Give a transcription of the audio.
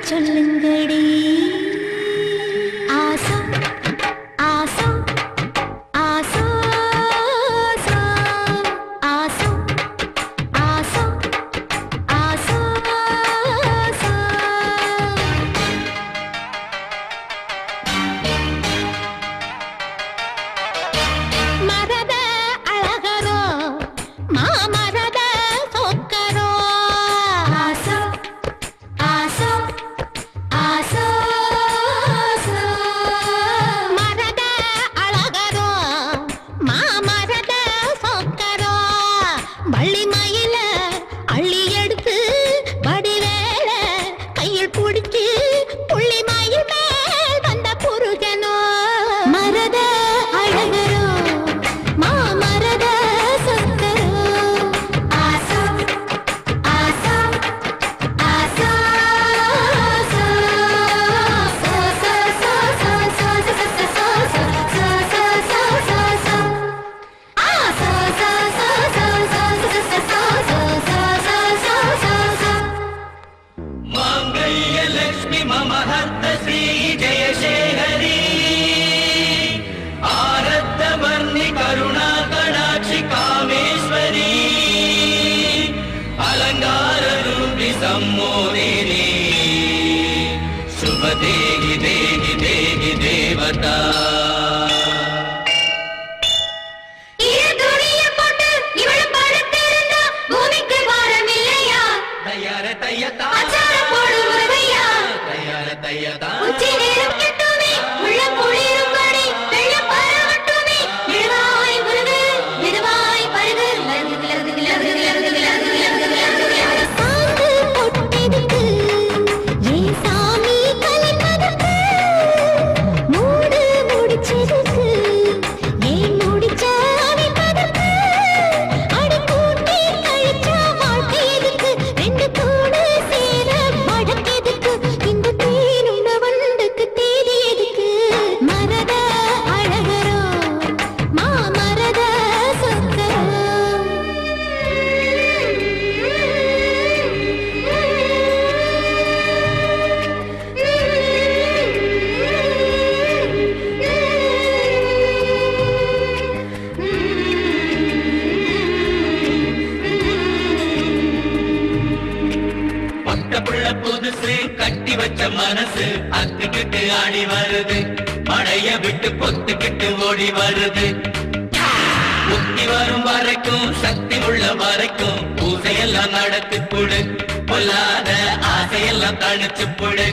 சொல்லுங்கடி ஆசா ஆசா ஆசா ஆசா ஆசா ஆசா மரத அழகரோ மாமரத சொக்கரோ ஆசா ஆசா ஆசா மரத அழகரோ மாமரத சொக்கரோ வள்ளி மயில அள்ளி எடுத்து வடிவேல கையில் பிடிச்சு புள்ளி மயில் மேல் வந்த புருஷனோ மரத அழகரோ மாமரத சொக்கரோ ஆசா ஆசா ஆசா मांगल्यलक्ष्मी मम हर्त श्री जयशेखरी आरद्धवर्णि करुणा कटाक्षि कामेश्वरी अलंकार रूपि सम्मोहिनी शुभ देहि देहि देहि देवता तैयार तैयता तैयार तैयता புதுசு கட்டி வச்ச மனசு அத்துக்கிட்டு ஆடி வருது மழைய விட்டு பொத்துக்கிட்டு ஓடி வருது புத்தி வரும் வரைக்கும் சக்தி உள்ள வரைக்கும் பூசையெல்லாம் நடத்தி புடு பொல்லாத ஆசையெல்லாம் தணிச்சு புடு